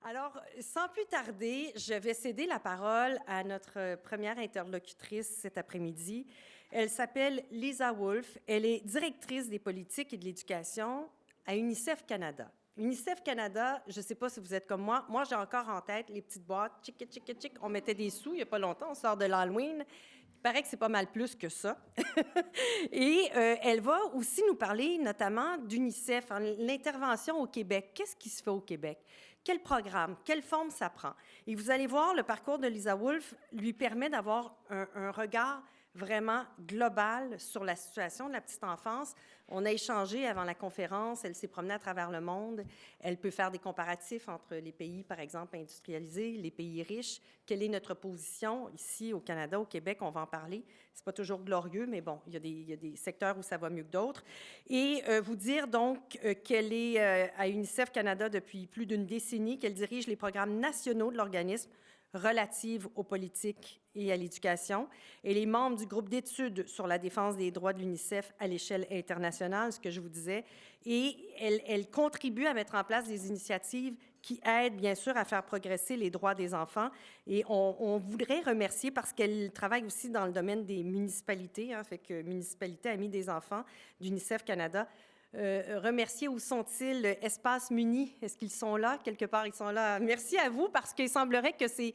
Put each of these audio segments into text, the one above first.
Alors, sans plus tarder, je vais céder la parole à notre première interlocutrice cet après-midi. Elle s'appelle Lisa Wolf. Elle est directrice des politiques et de l'éducation à UNICEF Canada. UNICEF Canada, je ne sais pas si vous êtes comme moi j'ai encore en tête les petites boîtes, tchic, tchic, tchic, on mettait des sous il n'y a pas longtemps, on sort de l'Halloween. Il paraît que c'est pas mal plus que ça. Et elle va aussi nous parler notamment d'UNICEF, l'intervention au Québec. Qu'est-ce qui se fait au Québec? Quel programme? Quelle forme ça prend? Et vous allez voir, le parcours de Lisa Wolf lui permet d'avoir un regard vraiment global sur la situation de la petite enfance. On a échangé avant la conférence, elle s'est promenée à travers le monde. Elle peut faire des comparatifs entre les pays, par exemple, industrialisés, les pays riches. Quelle est notre position ici au Canada, au Québec? On va en parler. C'est pas toujours glorieux, mais bon, il y a des secteurs où ça va mieux que d'autres. Et vous dire donc qu'elle est à UNICEF Canada depuis plus d'une décennie, qu'elle dirige les programmes nationaux de l'organisme relative aux politiques et à l'éducation. Elle est membre du groupe d'études sur la défense des droits de l'UNICEF à l'échelle internationale, ce que je vous disais, et elle contribue à mettre en place des initiatives qui aident, bien sûr, à faire progresser les droits des enfants. Et on voudrait remercier, parce qu'elle travaille aussi dans le domaine des municipalités, fait que Municipalité Amis des enfants d'UNICEF Canada, remercier où sont-ils, Espace Muni? Est-ce qu'ils sont là? Quelque part, ils sont là. Merci à vous, parce qu'il semblerait que c'est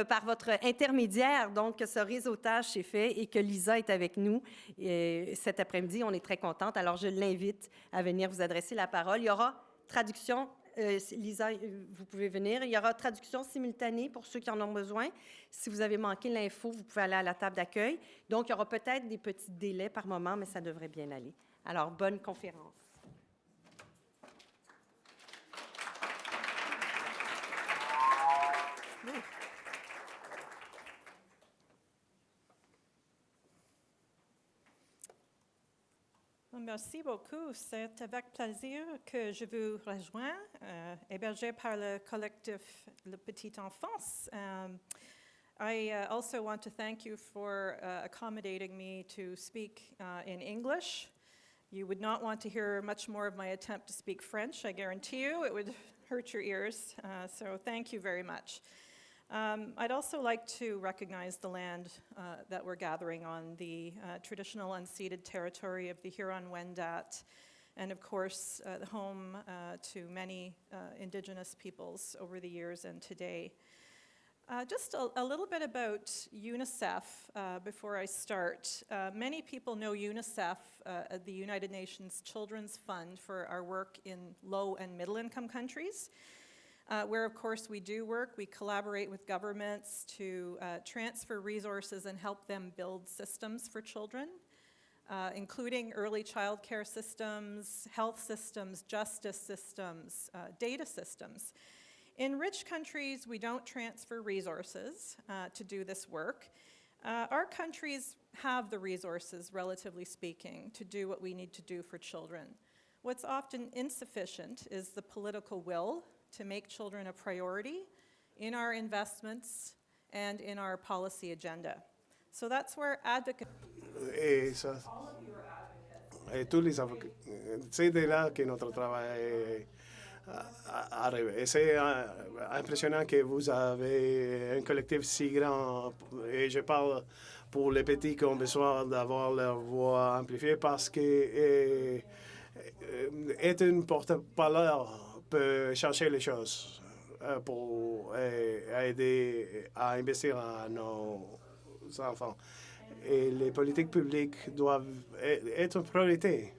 par votre intermédiaire, donc, que ce réseautage s'est fait et que Lisa est avec nous cet après-midi. On est très contente. Alors, je l'invite à venir vous adresser la parole. Il y aura traduction. Lisa, vous pouvez venir. Il y aura traduction simultanée pour ceux qui en ont besoin. Si vous avez manqué l'info, vous pouvez aller à la table d'accueil. Donc, il y aura peut-être des petits délais par moment, mais ça devrait bien aller. Alors, bonne conférence. Merci beaucoup. C'est avec plaisir que je vous rejoins, hébergé par le collectif La Petite Enfance. I also want to thank you for accommodating me to speak in English. You would not want to hear much more of my attempt to speak French, I guarantee you. It would hurt your ears, so thank you very much. I'd also like to recognize the land that we're gathering on, the traditional unceded territory of the Huron-Wendat, and of course, the home to many Indigenous peoples over the years and today. Just a little bit about UNICEF before I start. Many people know UNICEF, the United Nations Children's Fund, for our work in low and middle income countries. Where, of course, we do work. We collaborate with governments to transfer resources and help them build systems for children, including early child care systems, health systems, justice systems, data systems. In rich countries, we don't transfer resources to do this work. Our countries have the resources, relatively speaking, to do what we need to do for children. What's often insufficient is the political will to make children a priority in our investments and in our policy agenda. So that's where advocacy... Et tous les avocats, c'est de là que notre travail arrive. Et c'est impressionnant que vous avez un collectif si grand. Et je parle pour les petits qui ont besoin d'avoir leur voix amplifiée parce que être une porte-parole peut changer les choses pour aider à investir à nos enfants. Et les politiques publiques doivent être une priorité.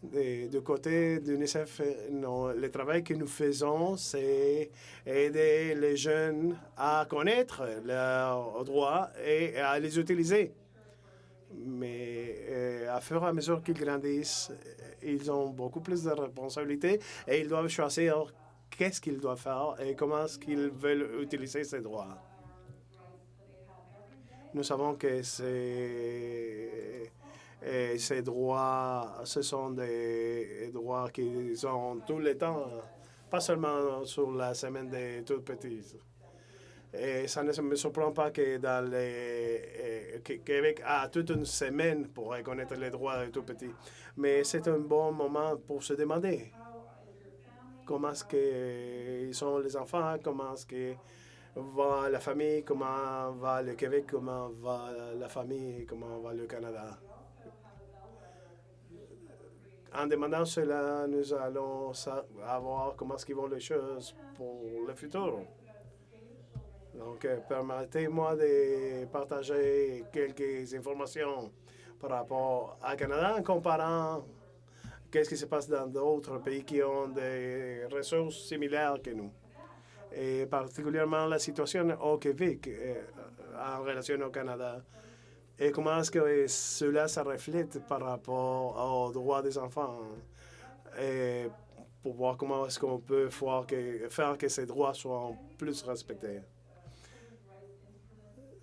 Du côté de l'UNICEF, le travail que nous faisons, c'est aider les jeunes à connaître leurs droits et à les utiliser. Mais à fur et à mesure qu'ils grandissent, ils ont beaucoup plus de responsabilités et ils doivent choisir qu'est-ce qu'ils doivent faire et comment est-ce qu'ils veulent utiliser ces droits. Nous savons que ces droits, ce sont des droits qu'ils ont tout le temps, pas seulement sur la semaine des tout petits. Et ça ne me surprend pas que dans Québec a toute une semaine pour reconnaître les droits des tout petits. Mais c'est un bon moment pour se demander comment est-ce qu'ils sont les enfants, comment est-ce que va la famille, comment va le Québec, comment va la famille, comment va le Canada. En demandant cela, nous allons savoir comment est-ce qu'ils vont les choses pour le futur. Donc, permettez-moi de partager quelques informations par rapport au Canada en comparant qu'est-ce qui se passe dans d'autres pays qui ont des ressources similaires que nous. Et particulièrement la situation au Québec en relation au Canada. Et comment est-ce que cela se reflète par rapport aux droits des enfants et pour voir comment est-ce qu'on peut faire que ces droits soient plus respectés.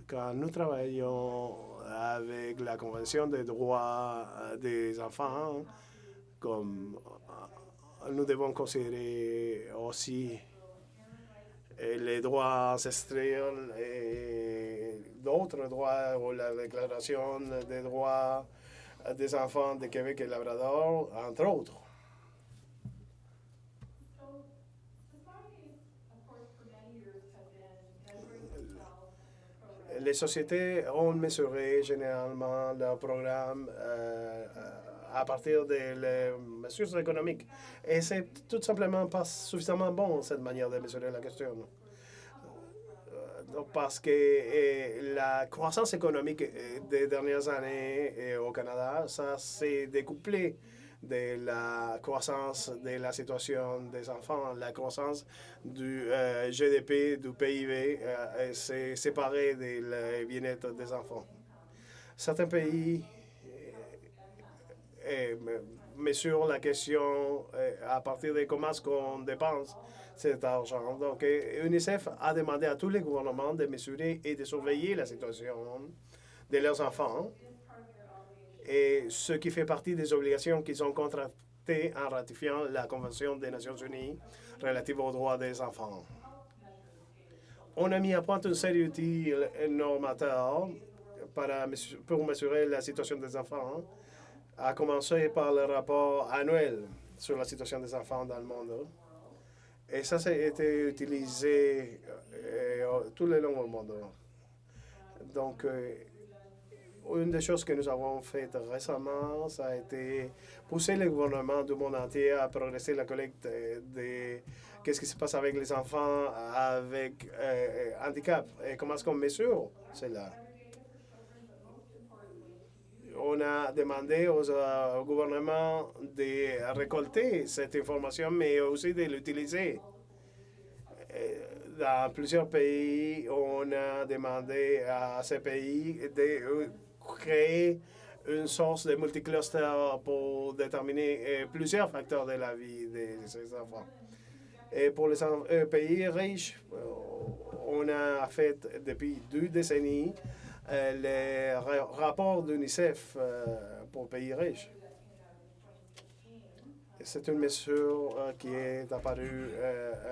Quand nous travaillons avec la Convention des droits des enfants, comme nous devons considérer aussi les droits ancestraux et d'autres droits, ou la Déclaration des droits des enfants de Québec et Labrador, entre autres. Les sociétés ont mesuré généralement leur programme à partir des mesures économiques. Et c'est tout simplement pas suffisamment bon, cette manière de mesurer la question. Parce que la croissance économique des dernières années au Canada, ça s'est découplé de la croissance de la situation des enfants. La croissance du GDP, du PIB, s'est séparée de bien-être des enfants. Certains pays mesurent la question à partir de comment est-ce qu'on dépense cet argent. Donc, UNICEF a demandé à tous les gouvernements de mesurer et de surveiller la situation de leurs enfants, et ce qui fait partie des obligations qu'ils ont contractées en ratifiant la Convention des Nations Unies relative aux droits des enfants. On a mis à point une série d'outils normateurs pour mesurer la situation des enfants, à commencer par le rapport annuel sur la situation des enfants dans le monde. Et ça, ça a été utilisé tout le long du monde. Donc, une des choses que nous avons faites récemment, ça a été pousser les gouvernements du monde entier à progresser la collecte de qu'est-ce qui se passe avec les enfants avec handicap et comment est-ce qu'on mesure cela. On a demandé au gouvernement de récolter cette information, mais aussi de l'utiliser. Dans plusieurs pays, on a demandé à ces pays de créer une source de multicluster pour déterminer plusieurs facteurs de la vie de ces enfants. Et pour les pays riches, on a fait depuis 2 décennies les rapports d'UNICEF pour pays riches. C'est une mesure qui est apparue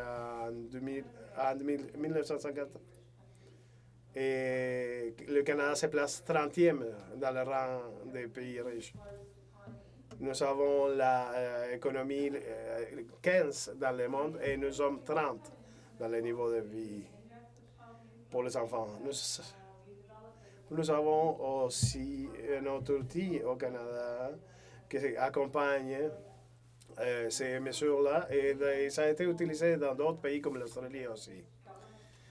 en 1950. Et le Canada se place 30e dans le rang des pays riches. Nous avons l'économie 15 dans le monde et nous sommes 30 dans le niveau de vie pour les enfants. Nous avons aussi un autre outil au Canada qui accompagne ces mesures-là et ça a été utilisé dans d'autres pays comme l'Australie aussi.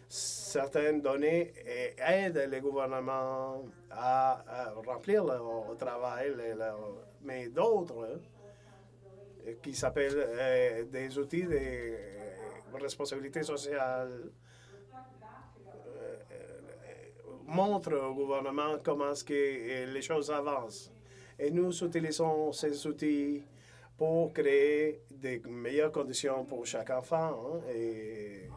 Certaines données aident les gouvernements à remplir leur travail, mais d'autres qui s'appellent des outils de responsabilité sociale montrent au gouvernement comment est-ce que les choses avancent. Et nous utilisons ces outils pour créer de meilleures conditions pour chaque enfant. Et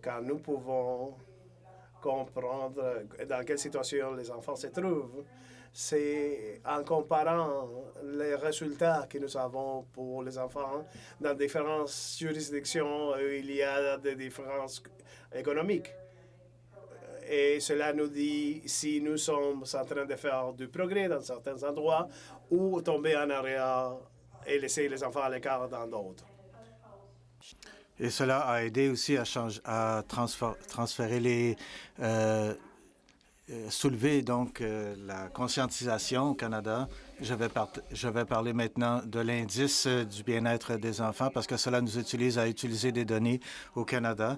quand nous pouvons comprendre dans quelle situation les enfants se trouvent, c'est en comparant les résultats que nous avons pour les enfants dans différentes juridictions où il y a des différences économiques. Et cela nous dit si nous sommes en train de faire du progrès dans certains endroits ou tomber en arrière et laisser les enfants à l'écart dans d'autres. Et cela a aidé aussi à transférer soulever donc la conscientisation au Canada. Je vais parler maintenant de l'indice du bien-être des enfants parce que cela nous utilise à utiliser des données au Canada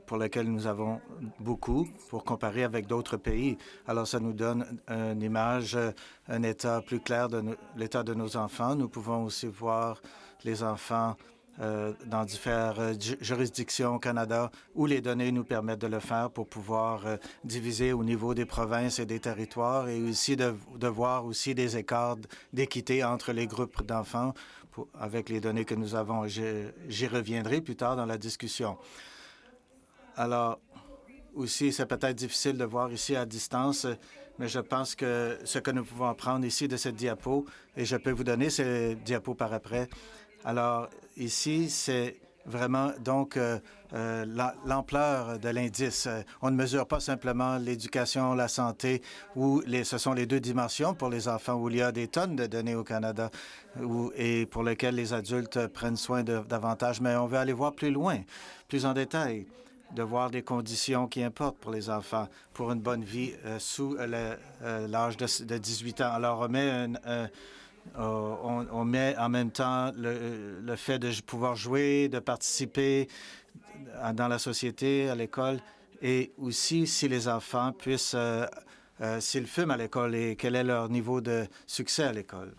pour lesquelles nous avons beaucoup pour comparer avec d'autres pays. Alors, ça nous donne une image, un état plus clair de l'état de nos enfants. Nous pouvons aussi voir les enfants dans différentes juridictions au Canada où les données nous permettent de le faire pour pouvoir diviser au niveau des provinces et des territoires et aussi de voir aussi des écarts d'équité entre les groupes d'enfants avec les données que nous avons. J'y reviendrai plus tard dans la discussion. Alors, aussi, c'est peut-être difficile de voir ici à distance, mais je pense que ce que nous pouvons apprendre ici de cette diapo, et je peux vous donner ces diapos par après. Alors, ici, c'est vraiment donc l'ampleur de l'indice. On ne mesure pas simplement l'éducation, la santé, ce sont les deux dimensions pour les enfants où il y a des tonnes de données au Canada et pour lesquelles les adultes prennent soin davantage, mais on veut aller voir plus loin, plus en détail, de voir des conditions qui importent pour les enfants pour une bonne vie sous l'âge de 18 ans. Alors, on met en même temps le fait de pouvoir jouer, de participer dans la société, à l'école, et aussi si les enfants puissent, s'ils fument à l'école et quel est leur niveau de succès à l'école.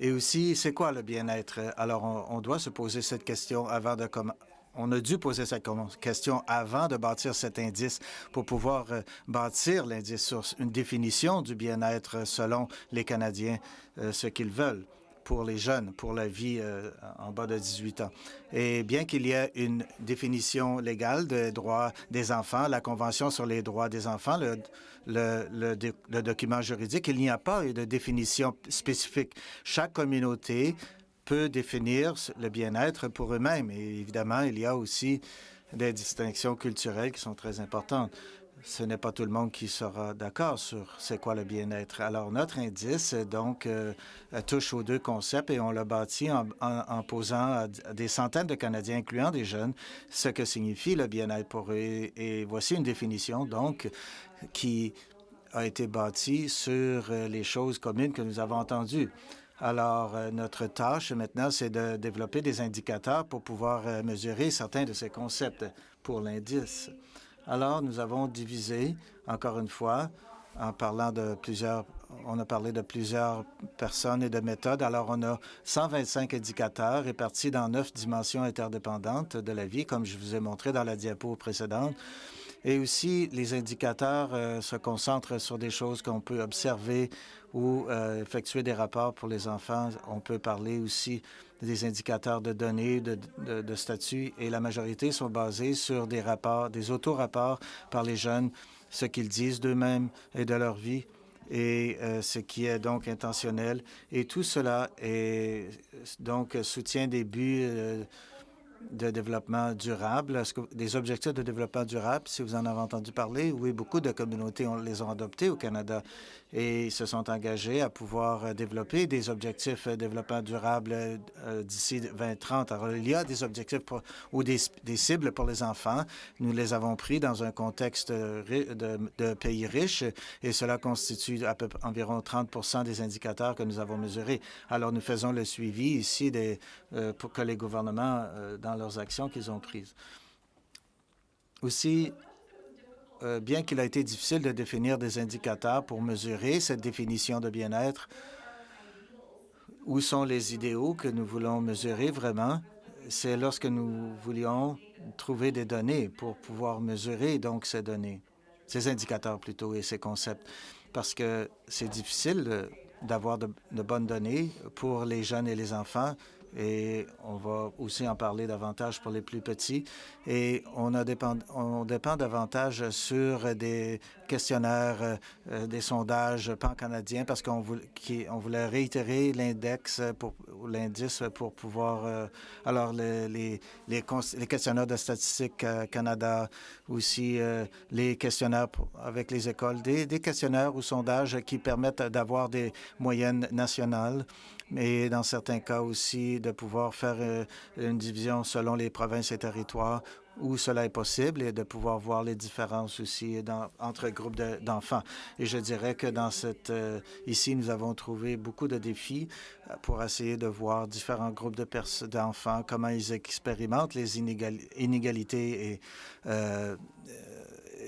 Et aussi, c'est quoi le bien-être? Alors, on doit se poser cette question avant de commencer. On a dû poser cette question avant de bâtir cet indice pour pouvoir bâtir l'indice sur une définition du bien-être selon les Canadiens, ce qu'ils veulent pour les jeunes, pour la vie en bas de 18 ans. Et bien qu'il y ait une définition légale des droits des enfants, la Convention sur les droits des enfants, le document juridique, il n'y a pas de définition spécifique. Chaque communauté peut définir le bien-être pour eux-mêmes. Et évidemment, il y a aussi des distinctions culturelles qui sont très importantes. Ce n'est pas tout le monde qui sera d'accord sur c'est quoi le bien-être. Alors, notre indice, donc, touche aux deux concepts et on l'a bâti en posant à des centaines de Canadiens, incluant des jeunes, ce que signifie le bien-être pour eux. Et voici une définition, donc, qui a été bâtie sur les choses communes que nous avons entendues. Alors, notre tâche maintenant, c'est de développer des indicateurs pour pouvoir mesurer certains de ces concepts pour l'indice. Alors, nous avons divisé, encore une fois, en parlant de plusieurs, on a parlé de plusieurs personnes et de méthodes. Alors, on a 125 indicateurs répartis dans 9 dimensions interdépendantes de la vie, comme je vous ai montré dans la diapo précédente. Et aussi, les indicateurs se concentrent sur des choses qu'on peut observer ou effectuer des rapports pour les enfants. On peut parler aussi des indicateurs de données, de statut, et la majorité sont basés sur des rapports, des auto-rapports par les jeunes, ce qu'ils disent d'eux-mêmes et de leur vie, et ce qui est donc intentionnel. Et tout cela est donc soutient des buts de développement durable, des objectifs de développement durable, si vous en avez entendu parler. Oui, beaucoup de communautés les ont adoptés au Canada et se sont engagés à pouvoir développer des objectifs de développement durable d'ici 2030. Alors, il y a des objectifs ou des cibles pour les enfants. Nous les avons pris dans un contexte de pays riches et cela constitue environ 30 des indicateurs que nous avons mesurés. Alors, nous faisons le suivi ici pour que les gouvernements, dans leurs actions qu'ils ont prises. Aussi, bien qu'il a été difficile de définir des indicateurs pour mesurer cette définition de bien-être, où sont les idéaux que nous voulons mesurer vraiment? C'est lorsque nous voulions trouver des données pour pouvoir mesurer donc ces données, ces indicateurs plutôt et ces concepts, parce que c'est difficile d'avoir de bonnes données pour les jeunes et les enfants. Et on va aussi en parler davantage pour les plus petits. Et on dépend davantage sur des questionnaires, des sondages pan-canadiens parce qu'on voulait réitérer l'index l'indice pour pouvoir... alors, les questionnaires de Statistique Canada, aussi les questionnaires avec les écoles, des questionnaires ou sondages qui permettent d'avoir des moyennes nationales, mais dans certains cas aussi de pouvoir faire une division selon les provinces et territoires où cela est possible et de pouvoir voir les différences aussi entre groupes d'enfants. Et je dirais que dans ici, nous avons trouvé beaucoup de défis pour essayer de voir différents groupes d'enfants, comment ils expérimentent les inégalités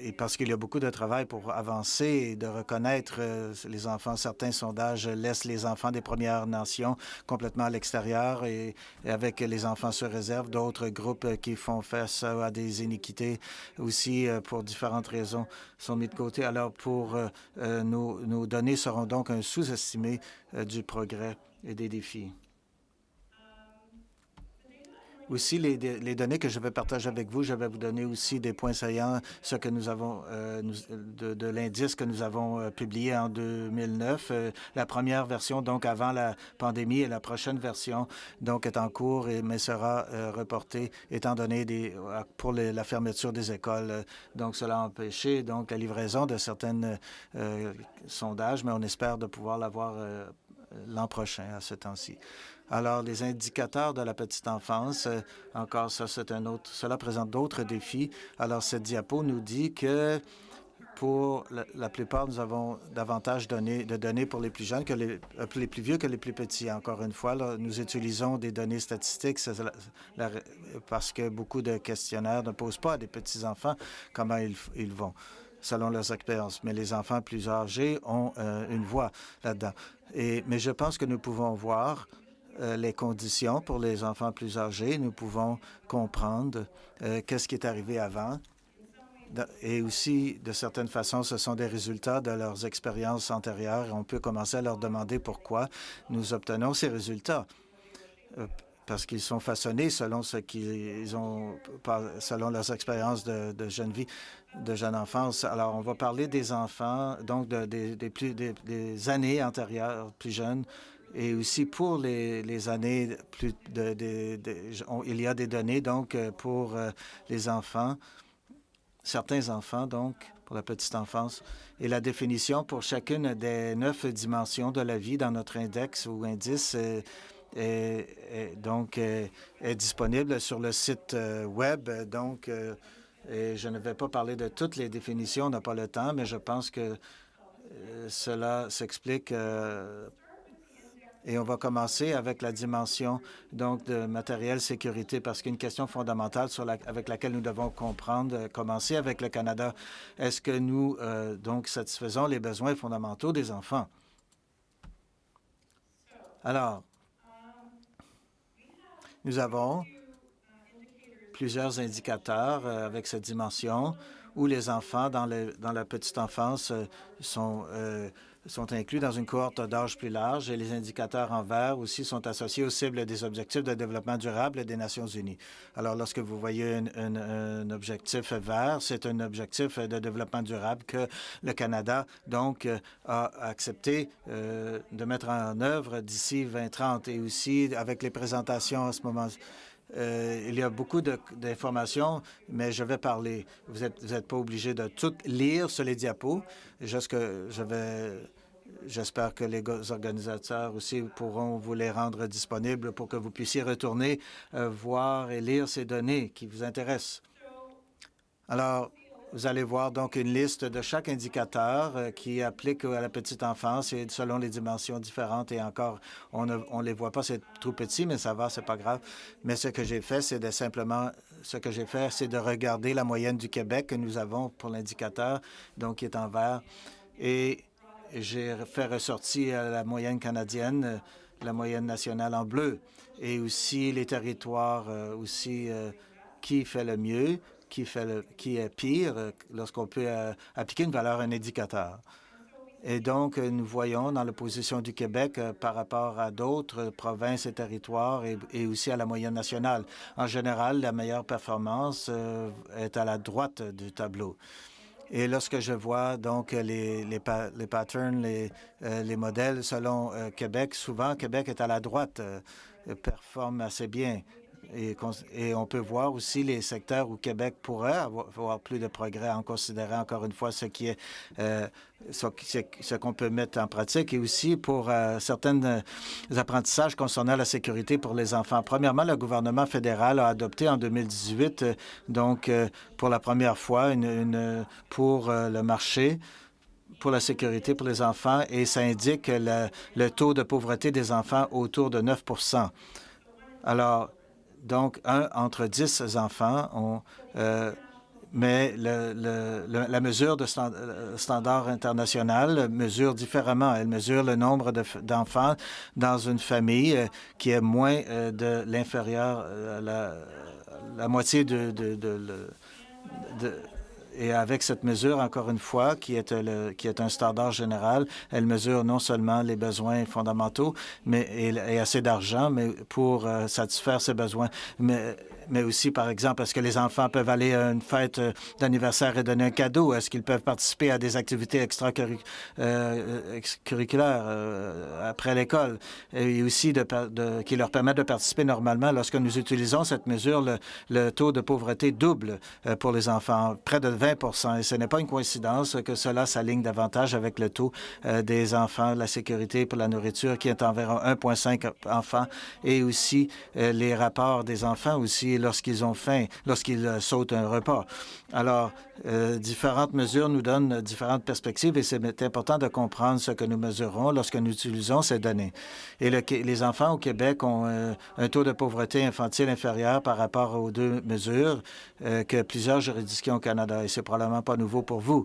et parce qu'il y a beaucoup de travail pour avancer et de reconnaître les enfants. Certains sondages laissent les enfants des Premières Nations complètement à l'extérieur et avec les enfants sur réserve. D'autres groupes qui font face à des iniquités aussi pour différentes raisons sont mis de côté. Alors, nos données seront donc un sous-estimé du progrès et des défis. Aussi, les données que je vais partager avec vous, je vais vous donner aussi des points saillants, ce que nous avons de l'indice que nous avons publié en 2009. La première version, donc avant la pandémie, et la prochaine version, donc, est en cours, mais sera reportée étant donné pour la fermeture des écoles. Donc, cela a empêché donc, la livraison de certains sondages, mais on espère de pouvoir l'avoir l'an prochain à ce temps-ci. Alors, les indicateurs de la petite enfance, encore ça, cela présente d'autres défis. Alors, cette diapo nous dit que pour la plupart, nous avons davantage de données pour les plus jeunes que les plus vieux que les plus petits. Encore une fois, là, nous utilisons des données statistiques parce que beaucoup de questionnaires ne posent pas à des petits-enfants comment ils vont selon leurs expériences. Mais les enfants plus âgés ont une voix là-dedans. Mais je pense que nous pouvons voir les conditions pour les enfants plus âgés. Nous pouvons comprendre qu'est-ce qui est arrivé avant. Et aussi, de certaines façons, ce sont des résultats de leurs expériences antérieures. Et on peut commencer à leur demander pourquoi nous obtenons ces résultats. Parce qu'ils sont façonnés selon ce qu'ils ont, selon leurs expériences de jeune vie, de jeune enfance. Alors, on va parler des enfants, donc des années antérieures, plus jeunes, et aussi pour les années plus il y a des données donc pour les enfants, certains enfants donc pour la petite enfance, et la définition pour chacune des 9 dimensions de la vie dans notre index ou indice est disponible sur le site web. Donc, et je ne vais pas parler de toutes les définitions, on n'a pas le temps, mais je pense que cela s'explique. Et on va commencer avec la dimension donc de matériel sécurité, parce qu'une question fondamentale avec laquelle nous devons commencer avec le Canada. Est-ce que nous donc satisfaisons les besoins fondamentaux des enfants? Alors, nous avons plusieurs indicateurs avec cette dimension où les enfants dans la petite enfance sont inclus dans une cohorte d'âge plus large, et les indicateurs en vert aussi sont associés aux cibles des objectifs de développement durable des Nations unies. Alors, lorsque vous voyez un objectif vert, c'est un objectif de développement durable que le Canada, donc, a accepté de mettre en œuvre d'ici 2030. Et aussi, avec les présentations en ce moment, il y a beaucoup d'informations, mais je vais parler. Vous êtes pas obligé de tout lire sur les diapos. J'espère que les organisateurs aussi pourront vous les rendre disponibles pour que vous puissiez retourner voir et lire ces données qui vous intéressent. Alors, vous allez voir donc une liste de chaque indicateur qui applique à la petite enfance et selon les dimensions différentes. Et encore, on ne les voit pas, c'est tout petit, mais ça va, c'est pas grave. Mais ce que j'ai fait, c'est de regarder la moyenne du Québec que nous avons pour l'indicateur, donc qui est en vert. Et j'ai fait ressortir la moyenne canadienne, la moyenne nationale en bleu, et aussi les territoires qui fait le mieux, qui est pire lorsqu'on peut appliquer une valeur à un indicateur. Et donc, nous voyons dans la position du Québec par rapport à d'autres provinces et territoires et aussi à la moyenne nationale. En général, la meilleure performance est à la droite du tableau. Et lorsque je vois donc les patterns, les modèles selon Québec, souvent Québec est à la droite, performe assez bien. Et on peut voir aussi les secteurs où Québec pourrait avoir plus de progrès en considérant encore une fois ce qu'on peut mettre en pratique et aussi pour certains apprentissages concernant la sécurité pour les enfants. Premièrement, le gouvernement fédéral a adopté en 2018, pour la première fois, pour le marché pour la sécurité pour les enfants et ça indique le taux de pauvreté des enfants autour de 9 %. Alors, donc, entre 10 enfants mais la mesure de standard international mesure différemment. Elle mesure le nombre d'enfants dans une famille qui est moins de l'inférieur, la moitié et avec cette mesure, encore une fois, qui est un standard général, elle mesure non seulement les besoins fondamentaux et assez d'argent mais pour satisfaire ces besoins, mais aussi, par exemple, est-ce que les enfants peuvent aller à une fête d'anniversaire et donner un cadeau? Est-ce qu'ils peuvent participer à des activités extracurriculaires après l'école? Et aussi qui leur permettent de participer normalement. Lorsque nous utilisons cette mesure, le taux de pauvreté double pour les enfants, près de 20 %. Et ce n'est pas une coïncidence que cela s'aligne davantage avec le taux des enfants, la sécurité pour la nourriture, qui est environ 1,5 enfants, et aussi les rapports des enfants aussi lorsqu'ils ont faim, lorsqu'ils sautent un repas. Alors, différentes mesures nous donnent différentes perspectives et c'est important de comprendre ce que nous mesurons lorsque nous utilisons ces données. Et les enfants au Québec ont un taux de pauvreté infantile inférieur par rapport aux deux mesures que plusieurs juridictions au Canada. Et c'est probablement pas nouveau pour vous.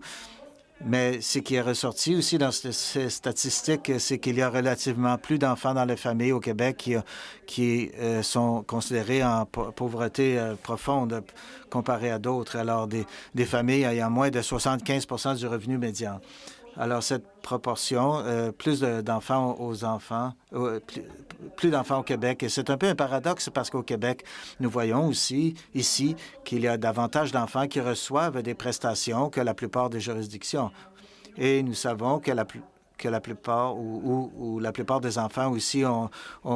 Mais ce qui est ressorti aussi dans ces statistiques, c'est qu'il y a relativement plus d'enfants dans les familles au Québec qui sont considérés en pauvreté profonde comparé à d'autres, alors des familles ayant moins de 75 % du revenu médian. Alors, cette proportion, plus d'enfants plus d'enfants au Québec. Et c'est un peu un paradoxe parce qu'au Québec, nous voyons aussi ici qu'il y a davantage d'enfants qui reçoivent des prestations que la plupart des juridictions. Et nous savons que la plupart ou la plupart des enfants aussi ont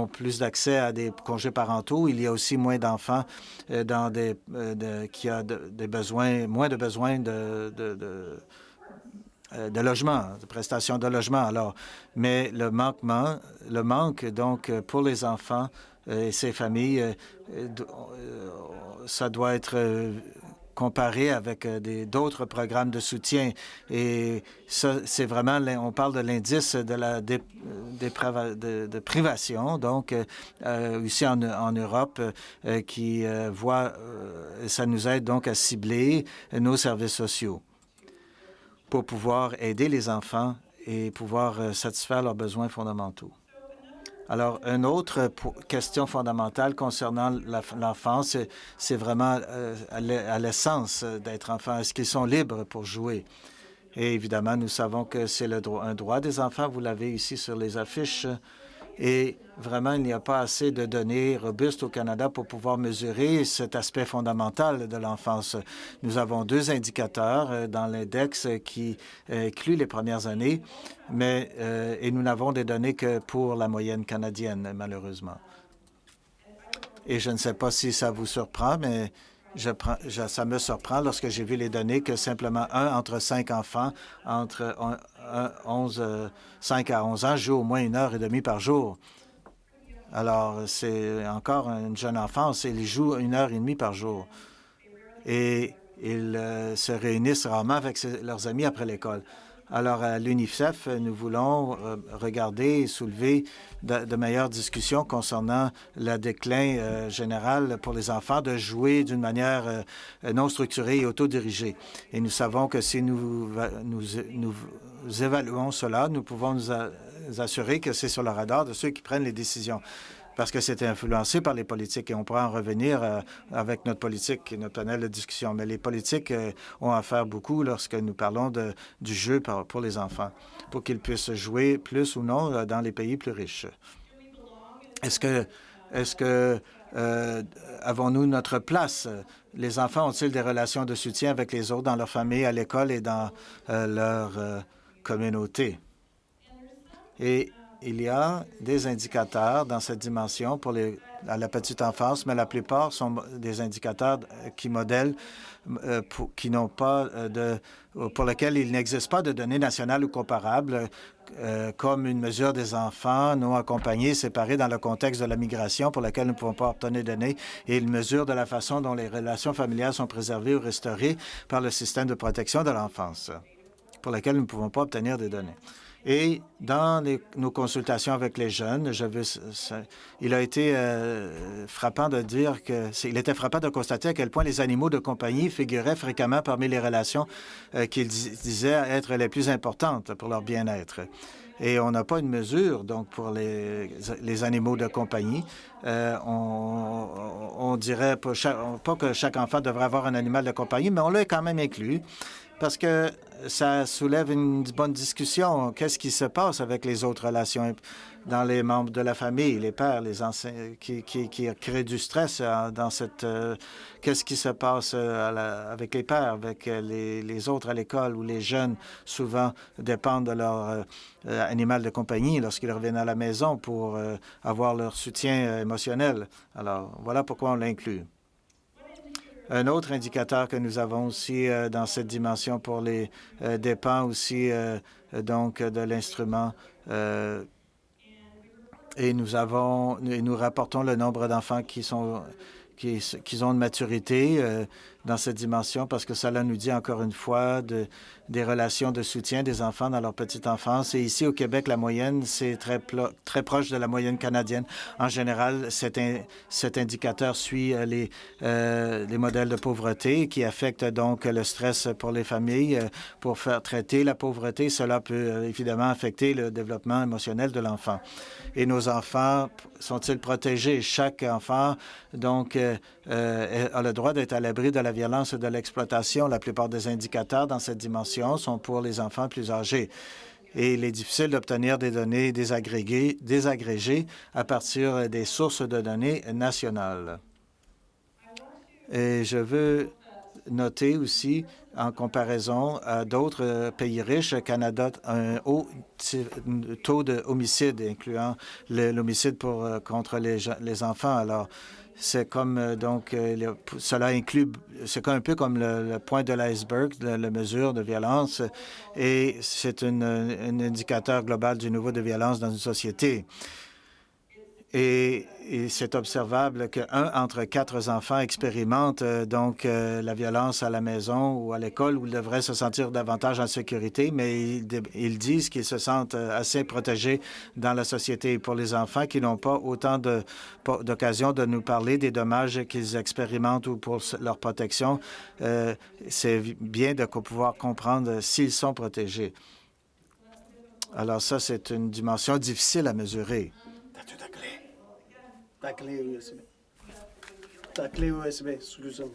plus d'accès à des congés parentaux. Il y a aussi moins d'enfants qui ont des besoins, moins de besoins de logement, de prestations de logement. Alors, mais le manque donc pour les enfants et ces familles, ça doit être comparé avec d'autres programmes de soutien. Et ça, c'est vraiment, on parle de l'indice de la de privation, donc ici en Europe, qui voit, ça nous aide donc à cibler nos services sociaux pour pouvoir aider les enfants et pouvoir satisfaire leurs besoins fondamentaux. Alors, une autre question fondamentale concernant l'enfance, c'est vraiment à l'essence d'être enfant. Est-ce qu'ils sont libres pour jouer? Et évidemment, nous savons que c'est un droit des enfants. Vous l'avez ici sur les affiches. Et vraiment, il n'y a pas assez de données robustes au Canada pour pouvoir mesurer cet aspect fondamental de l'enfance. Nous avons 2 indicateurs dans l'index qui incluent les premières années, et nous n'avons des données que pour la moyenne canadienne, malheureusement. Et je ne sais pas si ça vous surprend, mais ça me surprend lorsque j'ai vu les données que simplement 1 entre 5 enfants entre 5 à 11 ans joue au moins 1h30 par jour. Alors, c'est encore une jeune enfance. Il joue 1h30 par jour. Et ils se réunissent rarement avec leurs amis après l'école. Alors, à l'UNICEF, nous voulons regarder et soulever de meilleures discussions concernant le déclin général pour les enfants de jouer d'une manière non structurée et autodirigée. Et nous savons que si nous évaluons cela, nous pouvons nous assurer que c'est sur le radar de ceux qui prennent les décisions, parce que c'est influencé par les politiques et on pourra en revenir avec notre politique et notre panel de discussion. Mais les politiques ont à faire beaucoup lorsque nous parlons du jeu pour les enfants, pour qu'ils puissent jouer plus ou non dans les pays plus riches. Est-ce que Est-ce que avons-nous notre place? Les enfants ont-ils des relations de soutien avec les autres dans leur famille, à l'école et dans leur communauté? Et il y a des indicateurs dans cette dimension à la petite enfance, mais la plupart sont des indicateurs qui modèlent, qui n'ont pas pour lesquels il n'existe pas de données nationales ou comparables, comme une mesure des enfants non accompagnés, séparés dans le contexte de la migration, pour laquelle nous ne pouvons pas obtenir de données, et une mesure de la façon dont les relations familiales sont préservées ou restaurées par le système de protection de l'enfance, pour laquelle nous ne pouvons pas obtenir des données. Et dans nos consultations avec les jeunes, il a été frappant de dire il était frappant de constater à quel point les animaux de compagnie figuraient fréquemment parmi les relations qu'ils disaient être les plus importantes pour leur bien-être. Et on n'a pas une mesure, donc, pour les animaux de compagnie. On dirait pas que chaque enfant devrait avoir un animal de compagnie, mais on l'a quand même inclus parce que ça soulève une bonne discussion. Qu'est-ce qui se passe avec les autres relations dans les membres de la famille, les pères, les anciens, qui créent du stress dans cette... Qu'est-ce qui se passe avec les pères, avec les autres à l'école, où les jeunes, souvent, dépendent de leur animal de compagnie lorsqu'ils reviennent à la maison pour avoir leur soutien émotionnel. Alors, voilà pourquoi on l'inclut. Un autre indicateur que nous avons aussi dans cette dimension pour les dépend aussi donc de l'instrument et nous rapportons le nombre d'enfants qui ont une maturité dans cette dimension parce que cela nous dit encore une fois des relations de soutien des enfants dans leur petite enfance. Et ici, au Québec, la moyenne, c'est très proche de la moyenne canadienne. En général, cet indicateur suit les modèles de pauvreté qui affectent donc le stress pour les familles. Pour faire traiter la pauvreté, cela peut évidemment affecter le développement émotionnel de l'enfant. Et nos enfants sont-ils protégés? Chaque enfant, donc, a le droit d'être à l'abri de la violence et de l'exploitation. La plupart des indicateurs dans cette dimension sont pour les enfants plus âgés. Et il est difficile d'obtenir des données désagrégées à partir des sources de données nationales. Et je veux noter aussi, en comparaison à d'autres pays riches, le Canada a un haut taux d'homicide, incluant l'homicide contre les enfants. Alors, c'est comme, donc, cela inclut, c'est un peu comme le point de l'iceberg, la mesure de violence, et c'est un indicateur global du niveau de violence dans une société. Et c'est observable qu'un entre 4 enfants expérimente donc la violence à la maison ou à l'école où ils devraient se sentir davantage en sécurité, mais ils disent qu'ils se sentent assez protégés dans la société. Pour les enfants qui n'ont pas autant d'occasion de nous parler des dommages qu'ils expérimentent ou pour leur protection, c'est bien de pouvoir comprendre s'ils sont protégés. Alors ça, c'est une dimension difficile à mesurer. Ta clé USB. Ta clé USB, excusez-moi.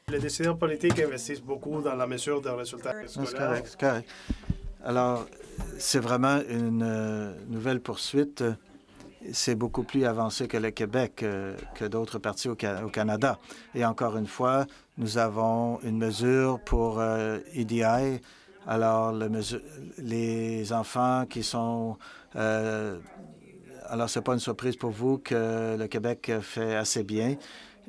Les décideurs politiques investissent beaucoup dans la mesure des résultats scolaires. C'est correct. Alors, c'est vraiment une nouvelle poursuite. C'est beaucoup plus avancé que le Québec, que d'autres parties au Canada. Et encore une fois, nous avons une mesure pour EDI. Alors, les enfants qui sont... alors, ce n'est pas une surprise pour vous que le Québec fait assez bien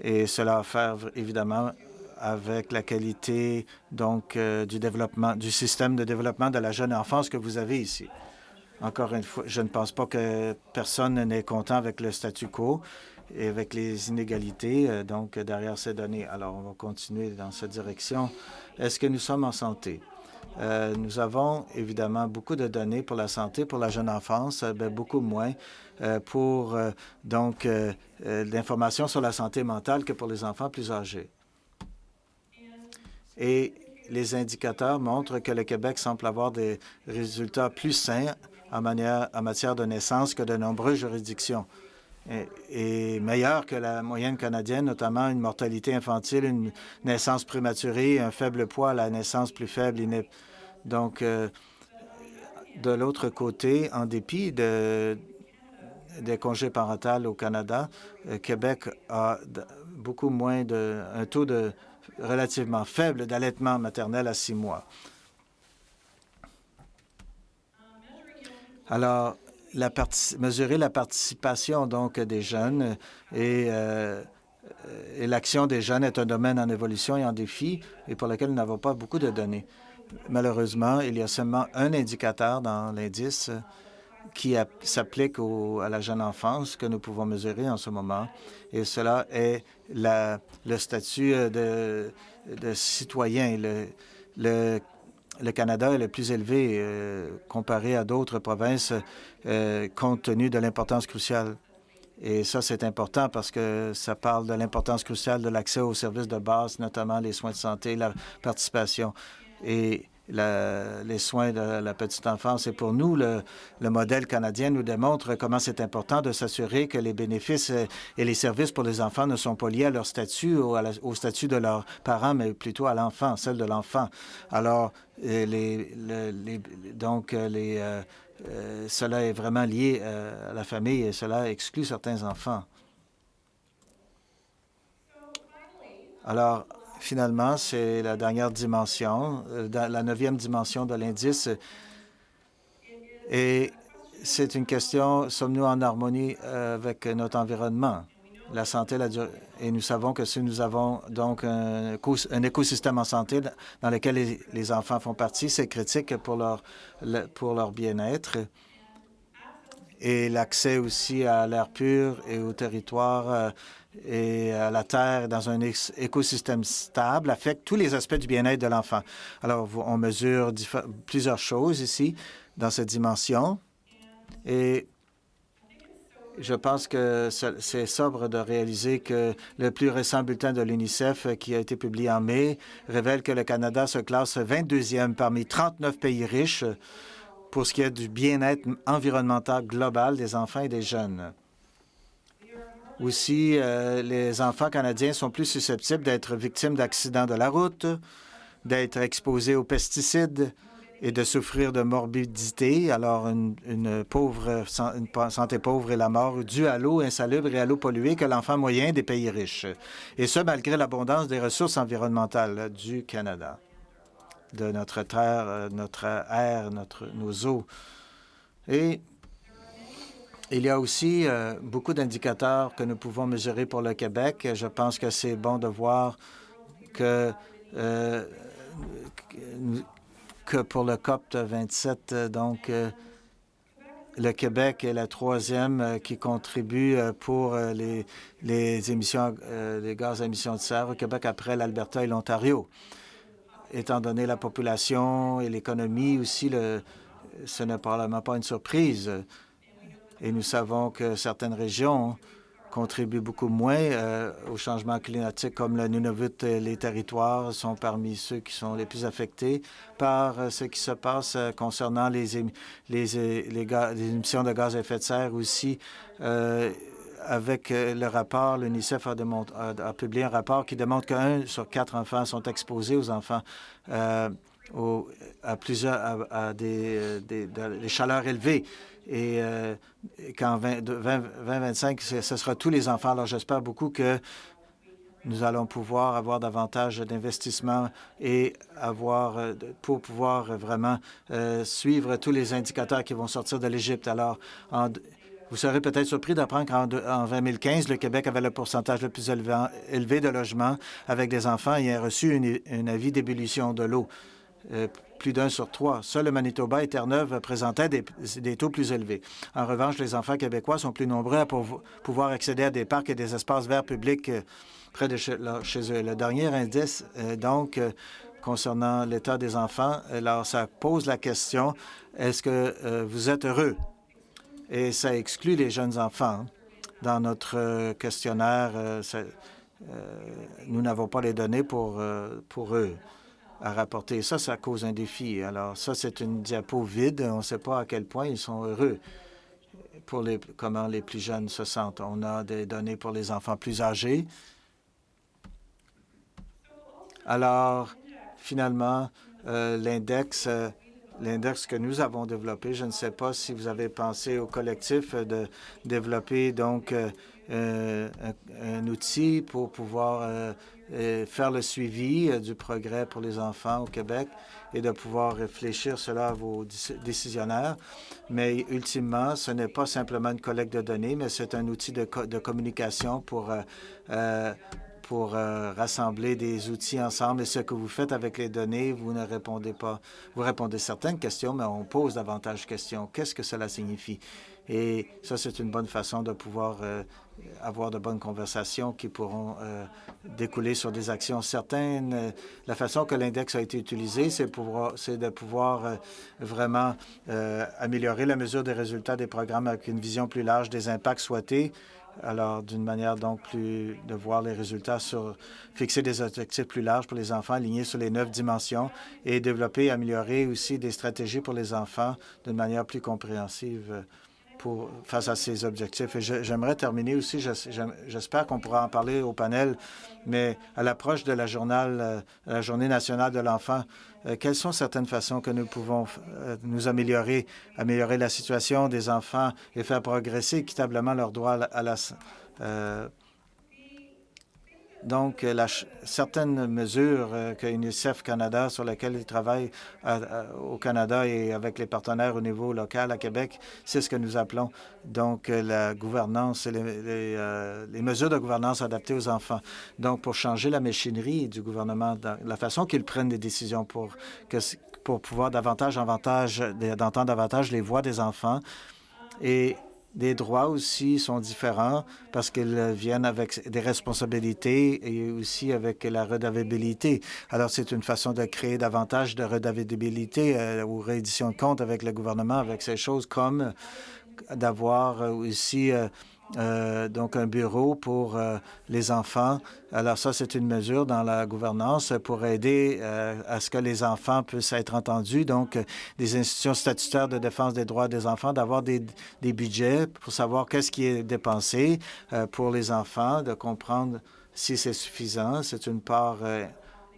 et cela a à faire, évidemment, avec la qualité donc du développement, du système de développement de la jeune enfance que vous avez ici. Encore une fois, je ne pense pas que personne n'est content avec le statu quo et avec les inégalités donc derrière ces données. Alors, on va continuer dans cette direction. Est-ce que nous sommes en santé? Nous avons évidemment beaucoup de données pour la santé, pour la jeune enfance, beaucoup moins pour donc l'information sur la santé mentale que pour les enfants plus âgés. Et les indicateurs montrent que le Québec semble avoir des résultats plus sains en matière de naissance que de nombreuses juridictions. Et meilleur que la moyenne canadienne, notamment une mortalité infantile, une naissance prématurée, un faible poids à la naissance plus faible. Donc, De l'autre côté, en dépit des congés parentaux au Canada, Québec a beaucoup moins un taux relativement faible d'allaitement maternel à 6 mois. Alors, mesurer la participation donc des jeunes et l'action des jeunes est un domaine en évolution et en défi et pour lequel nous n'avons pas beaucoup de données. Malheureusement, il y a seulement un indicateur dans l'indice qui s'applique à la jeune enfance que nous pouvons mesurer en ce moment, et cela est le statut de citoyen. Le Canada est le plus élevé comparé à d'autres provinces compte tenu de l'importance cruciale. Et ça, c'est important parce que ça parle de l'importance cruciale de l'accès aux services de base, notamment les soins de santé, la participation et les soins de la petite enfance. Et pour nous, le modèle canadien nous démontre comment c'est important de s'assurer que les bénéfices et les services pour les enfants ne sont pas liés à leur statut ou au statut de leurs parents, mais plutôt à l'enfant, celle de l'enfant. Alors, cela est vraiment lié à la famille et cela exclut certains enfants. Alors, finalement, c'est la dernière dimension, la 9e dimension de l'indice. Et c'est une question, sommes-nous en harmonie avec notre environnement, la santé, et nous savons que si nous avons donc un écosystème en santé dans lequel les enfants font partie, c'est critique pour leur bien-être. Et l'accès aussi à l'air pur et au territoire et à la terre dans un écosystème stable affecte tous les aspects du bien-être de l'enfant. Alors, on mesure plusieurs choses ici dans cette dimension. Et je pense que c'est sobre de réaliser que le plus récent bulletin de l'UNICEF, qui a été publié en mai, révèle que le Canada se classe 22e parmi 39 pays riches pour ce qui est du bien-être environnemental global des enfants et des jeunes. Aussi, les enfants canadiens sont plus susceptibles d'être victimes d'accidents de la route, d'être exposés aux pesticides et de souffrir de morbidité. Alors, une santé pauvre et la mort due à l'eau insalubre et à l'eau polluée que l'enfant moyen des pays riches. Et ce, malgré l'abondance des ressources environnementales du Canada, de notre terre, notre air, nos eaux. Et il y a aussi beaucoup d'indicateurs que nous pouvons mesurer pour le Québec. Je pense que c'est bon de voir que pour le COP 27, donc, le Québec est la 3e qui contribue pour les émissions, les gaz à émissions de serre au Québec après l'Alberta et l'Ontario. Étant donné la population et l'économie aussi, ce n'est probablement pas une surprise. Et nous savons que certaines régions contribuent beaucoup moins au changement climatique, comme le Nunavut et les territoires sont parmi ceux qui sont les plus affectés par ce qui se passe concernant les émissions de gaz à effet de serre aussi. Avec le rapport, l'UNICEF a publié un rapport qui démontre qu'1 sur 4 enfants sont exposés aux enfants à des chaleurs élevées. Et qu'en 2025, ce sera tous les enfants. Alors, j'espère beaucoup que nous allons pouvoir avoir davantage d'investissements et pour pouvoir vraiment suivre tous les indicateurs qui vont sortir de l'Égypte. Alors, vous serez peut-être surpris d'apprendre qu'en 2015, le Québec avait le pourcentage le plus élevé de logements avec des enfants et a reçu un avis d'ébullition de l'eau. Plus d'1 sur 3. Seul le Manitoba et Terre-Neuve présentaient des taux plus élevés. En revanche, les enfants québécois sont plus nombreux à pouvoir accéder à des parcs et des espaces verts publics près de chez eux. Le dernier indice, concernant l'état des enfants, alors ça pose la question, est-ce que vous êtes heureux? Et ça exclut les jeunes enfants. Dans notre questionnaire, nous n'avons pas les données pour eux à rapporter. Ça cause un défi. Alors, ça, c'est une diapo vide. On ne sait pas à quel point ils sont heureux pour comment les plus jeunes se sentent. On a des données pour les enfants plus âgés. Alors, finalement, l'index l'index que nous avons développé. Je ne sais pas si vous avez pensé au collectif de développer donc un outil pour pouvoir faire le suivi du progrès pour les enfants au Québec et de pouvoir réfléchir cela à vos décisionnaires. Mais ultimement, ce n'est pas simplement une collecte de données, mais c'est un outil de communication pour rassembler des outils ensemble. Et ce que vous faites avec les données, vous ne répondez pas. Vous répondez certaines questions, mais on pose davantage de questions. Qu'est-ce que cela signifie? Et ça, c'est une bonne façon de pouvoir avoir de bonnes conversations qui pourront découler sur des actions certaines. La façon que l'index a été utilisé, c'est de pouvoir vraiment améliorer la mesure des résultats des programmes avec une vision plus large des impacts souhaités. Alors, d'une manière donc de voir les résultats fixer des objectifs plus larges pour les enfants, alignés sur les 9 dimensions et développer et améliorer aussi des stratégies pour les enfants d'une manière plus compréhensive face à ces objectifs. Et j'aimerais terminer aussi, j'espère qu'on pourra en parler au panel, mais à l'approche de la Journée nationale de l'enfant, quelles sont certaines façons que nous pouvons nous améliorer la situation des enfants et faire progresser équitablement leurs droits à la donc, certaines mesures que UNICEF Canada, sur lesquelles ils travaillent au Canada et avec les partenaires au niveau local à Québec, c'est ce que nous appelons donc la gouvernance et les mesures de gouvernance adaptées aux enfants. Donc, pour changer la machinerie du gouvernement, la façon qu'ils prennent des décisions pour pouvoir d'entendre davantage les voix des enfants et des droits aussi sont différents parce qu'ils viennent avec des responsabilités et aussi avec la redevabilité. Alors, c'est une façon de créer davantage de redevabilité ou réédition de compte avec le gouvernement, avec ces choses comme d'avoir aussi donc un bureau pour les enfants. Alors ça, c'est une mesure dans la gouvernance pour aider à ce que les enfants puissent être entendus. Donc, des institutions statutaires de défense des droits des enfants, d'avoir des budgets pour savoir qu'est-ce qui est dépensé pour les enfants, de comprendre si c'est suffisant. C'est une part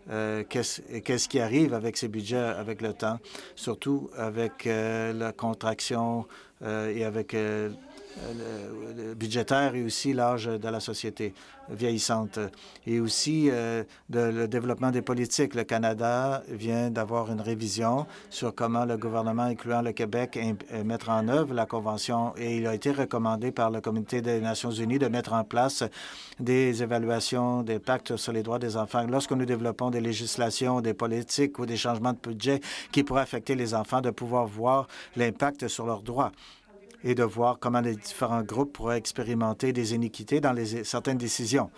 qu'est-ce qui arrive avec ces budgets avec le temps, surtout avec la contraction et avec le budgétaire et aussi l'âge de la société vieillissante. Et aussi le développement des politiques. Le Canada vient d'avoir une révision sur comment le gouvernement, incluant le Québec, mettre en œuvre la Convention. Et il a été recommandé par le Comité des Nations unies de mettre en place des évaluations des pactes sur les droits des enfants. Lorsque nous développons des législations, des politiques ou des changements de budget qui pourraient affecter les enfants, de pouvoir voir l'impact sur leurs droits et de voir comment les différents groupes pourraient expérimenter des iniquités dans certaines décisions.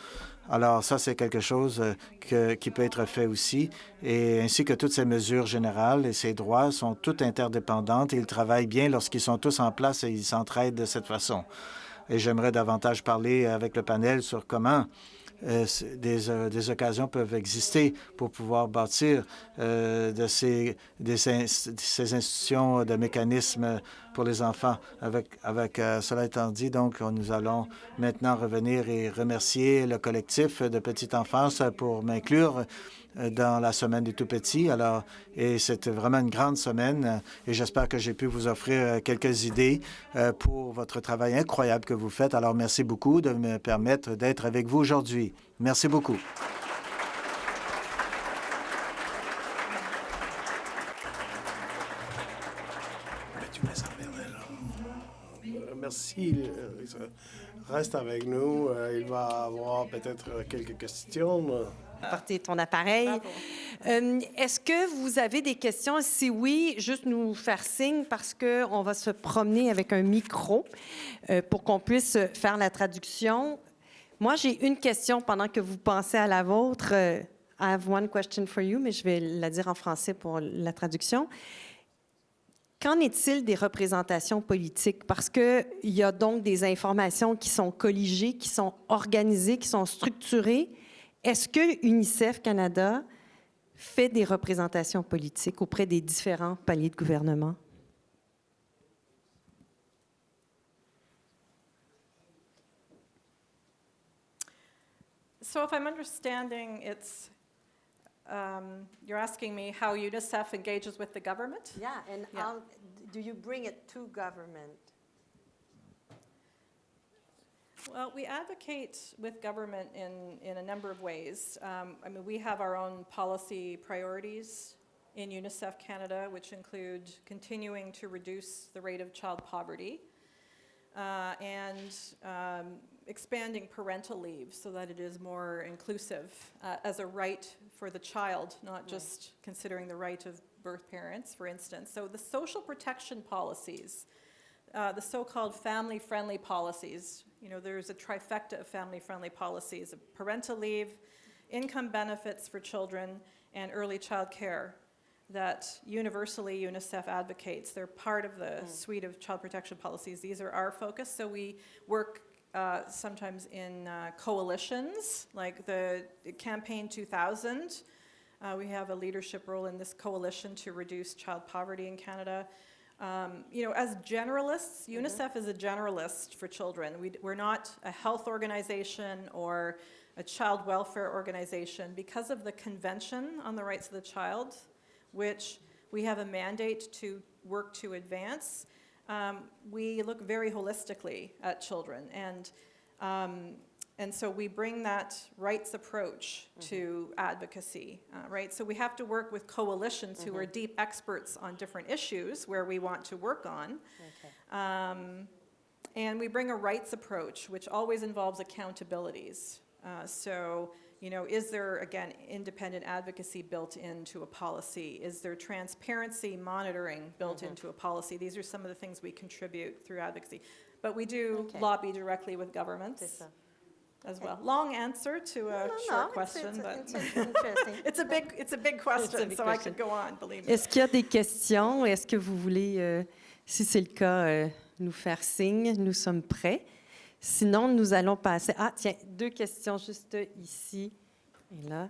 Alors, ça, c'est quelque chose qui peut être fait aussi, et ainsi que toutes ces mesures générales et ces droits sont toutes interdépendantes et ils travaillent bien lorsqu'ils sont tous en place et ils s'entraident de cette façon. Et j'aimerais davantage parler avec le panel sur comment des occasions peuvent exister pour pouvoir bâtir ces institutions de mécanismes pour les enfants. Avec cela étant dit, donc, nous allons maintenant revenir et remercier le collectif de petite enfance pour m'inclure dans la semaine des tout-petits. Alors, et c'était vraiment une grande semaine et j'espère que j'ai pu vous offrir quelques idées pour votre travail incroyable que vous faites. Alors, merci beaucoup de me permettre d'être avec vous aujourd'hui. Merci beaucoup. Merci. Reste avec nous. Il va avoir peut-être quelques questions. Porter ton appareil. Est-ce que vous avez des questions? Si oui, juste nous faire signe parce qu'on va se promener avec un micro pour qu'on puisse faire la traduction. Moi, j'ai une question pendant que vous pensez à la vôtre. I have one question for you, mais je vais la dire en français pour la traduction. Qu'en est-il des représentations politiques? Parce qu'il y a donc des informations qui sont colligées, qui sont organisées, qui sont structurées. Est-ce que UNICEF Canada fait des représentations politiques auprès des différents paliers de gouvernement? So if I'm understanding, it's you're asking me how UNICEF engages with the government? Yeah, and Yeah. how do you bring it to government? Well, we advocate with government in a number of ways. I mean, we have our own policy priorities in UNICEF Canada, which include continuing to reduce the rate of child poverty and expanding parental leave so that it is more inclusive as a right for the child, not just considering the right of birth parents, for instance. So the social protection policies, the so-called family-friendly policies, you know, there's a trifecta of family-friendly policies: of parental leave, income benefits for children, and early child care that universally UNICEF advocates. They're part of the suite of child protection policies. These are our focus, so we work sometimes in coalitions, like the Campaign 2000. We have a leadership role in this coalition to reduce child poverty in Canada. You know, as generalists, UNICEF is a generalist for children. We're not a health organization or a child welfare organization. Because of the Convention on the Rights of the Child, which we have a mandate to work to advance, we look very holistically at children. And so we bring that rights approach to advocacy, right? So we have to work with coalitions who are deep experts on different issues where we want to work on. Okay. And we bring a rights approach, which always involves accountabilities. So, you know, is there, again, independent advocacy built into a policy? Is there transparency monitoring built into a policy? These are some of the things we contribute through advocacy. But we do Okay. lobby directly with C'est governments ça. as well. Long answer to a short question, but it's interesting. it's a big question, big so I question. could go on, believe me. Est-ce qu'il y a des questions? Est-ce que vous voulez, si c'est le cas, nous faire signe? Nous sommes prêts. Sinon, nous allons passer... Ah, tiens, 2 questions juste ici et là.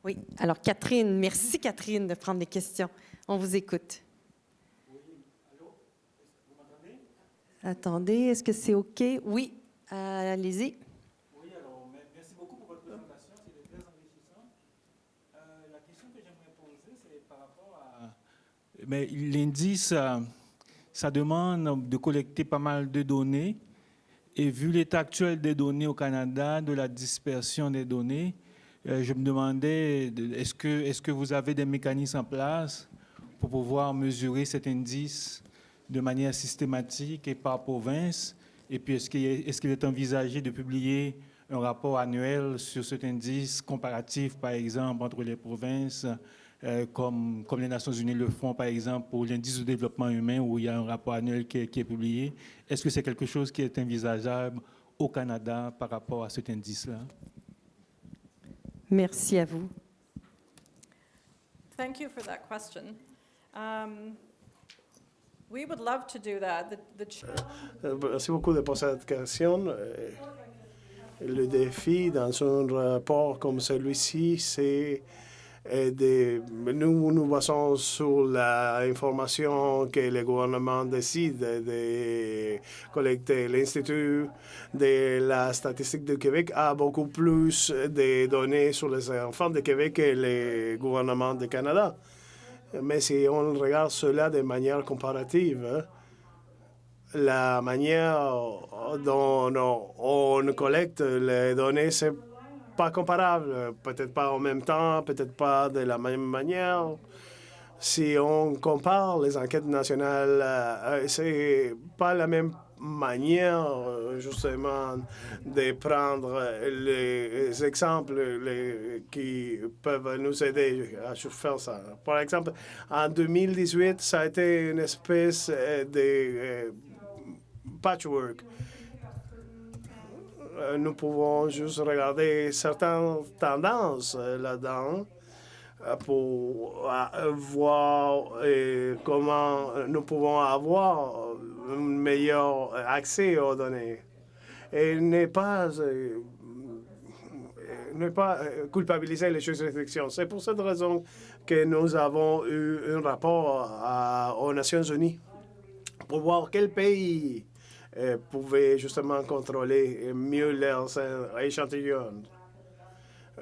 Oui, alors Catherine, merci Catherine de prendre des questions. On vous écoute. Attendez, est-ce que c'est OK? Oui, allez-y. Oui, alors, merci beaucoup pour votre présentation, c'était très enrichissant. La question que j'aimerais poser, c'est par rapport à... Mais l'indice, ça demande de collecter pas mal de données. Et vu l'état actuel des données au Canada, de la dispersion des données, je me demandais, est-ce que vous avez des mécanismes en place pour pouvoir mesurer cet indice de manière systématique et par province? Et puis, est-ce qu'il est envisagé de publier un rapport annuel sur cet indice comparatif, par exemple, entre les provinces, comme les Nations Unies le font, par exemple, pour l'indice de développement humain, où il y a un rapport annuel qui est publié? Est-ce que c'est quelque chose qui est envisageable au Canada par rapport à cet indice-là? Merci à vous. Thank you for that question. We would love to do that. Merci beaucoup de poser cette question. Le défi dans un rapport comme celui-ci, c'est nous basons sur l'information que le gouvernement décide de collecter. L'Institut de la statistique du Québec a beaucoup plus de données sur les enfants du Québec que le gouvernement du Canada. Mais si on regarde cela de manière comparative, la manière dont on collecte les données, c'est pas comparable. Peut-être pas en même temps, peut-être pas de la même manière. Si on compare les enquêtes nationales, c'est pas la même manière, justement, de prendre les exemples qui peuvent nous aider à faire ça. Par exemple, en 2018, ça a été une espèce de patchwork. Nous pouvons juste regarder certaines tendances là-dedans pour voir comment nous pouvons avoir un meilleur accès aux données et ne pas culpabiliser les juridictions. C'est pour cette raison que nous avons eu un rapport aux Nations Unies pour voir quel pays pouvaient justement contrôler mieux leurs échantillons.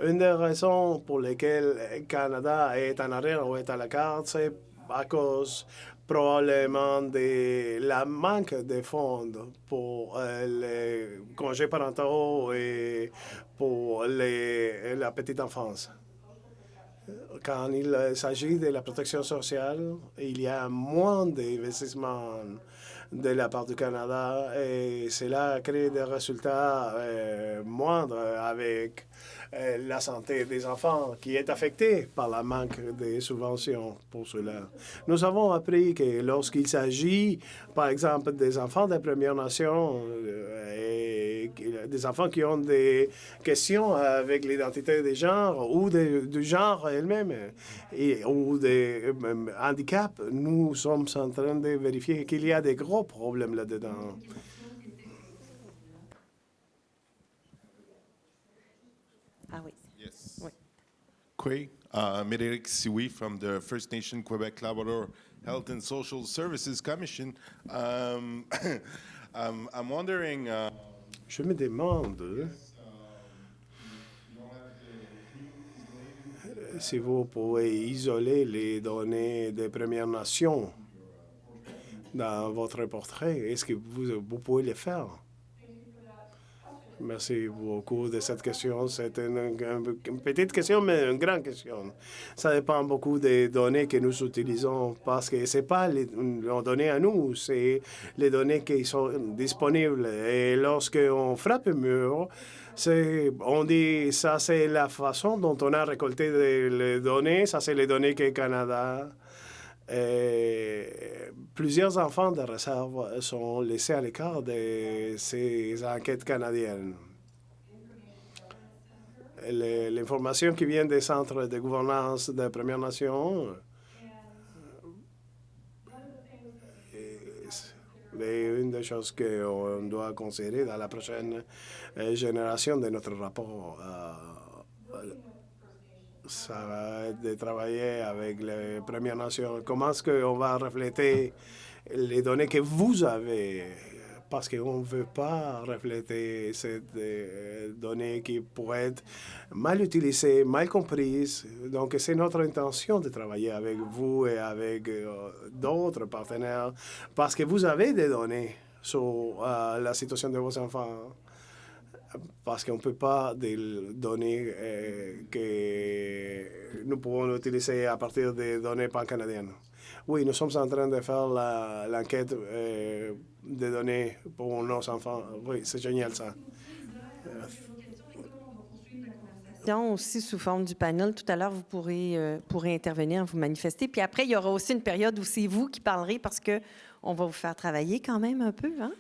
Une des raisons pour lesquelles le Canada est en arrière ou est à la carte, c'est à cause probablement de la manque de fonds pour les congés parentaux et pour la petite enfance. Quand il s'agit de la protection sociale, il y a moins d'investissements de la part du Canada et cela crée des résultats moindres avec la santé des enfants qui est affectée par le manque de subventions pour cela. Nous avons appris que lorsqu'il s'agit, par exemple, des enfants des Premières Nations et des enfants qui ont des questions avec l'identité des genres ou du genre elle-même ou des handicaps, nous sommes en train de vérifier qu'il y a des gros problèmes là-dedans. Ah oui. Yes. Oui. Quay, Médéric Sioui from the First Nation Quebec Labrador Health and Social Services Commission. I'm wondering. Je me demande si vous pouvez isoler les données des Premières Nations dans votre portrait. Est-ce que vous pouvez le faire? Merci beaucoup de cette question. C'est une petite question, mais une grande question. Ça dépend beaucoup des données que nous utilisons parce que ce n'est pas les données à nous, c'est les données qui sont disponibles. Et lorsqu'on frappe un mur, on dit ça, c'est la façon dont on a récolté les données. Ça, c'est les données que le Canada. Plusieurs enfants de réserve sont laissés à l'écart de ces enquêtes canadiennes. L'information qui vient des centres de gouvernance des Premières Nations est une des choses qu'on doit considérer dans la prochaine génération de notre rapport. Ça va être de travailler avec les Premières Nations. Comment est-ce qu'on va refléter les données que vous avez? Parce qu'on ne veut pas refléter ces données qui pourraient être mal utilisées, mal comprises. Donc, c'est notre intention de travailler avec vous et avec d'autres partenaires parce que vous avez des données sur la situation de vos enfants. Parce qu'on ne peut pas des données que nous pouvons utiliser à partir des données pan-canadiennes. Oui, nous sommes en train de faire l'enquête des données pour nos enfants. Oui, c'est génial ça. Aussi sous forme du panel. Tout à l'heure, vous pourrez intervenir, vous manifester. Puis après, il y aura aussi une période où c'est vous qui parlerez parce qu'on va vous faire travailler quand même un peu. Hein?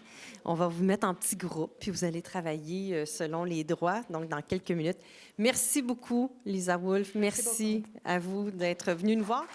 On va vous mettre en petits groupes, puis vous allez travailler selon les droits, donc dans quelques minutes. Merci beaucoup, Lisa Wolf. Merci à vous d'être venue nous voir.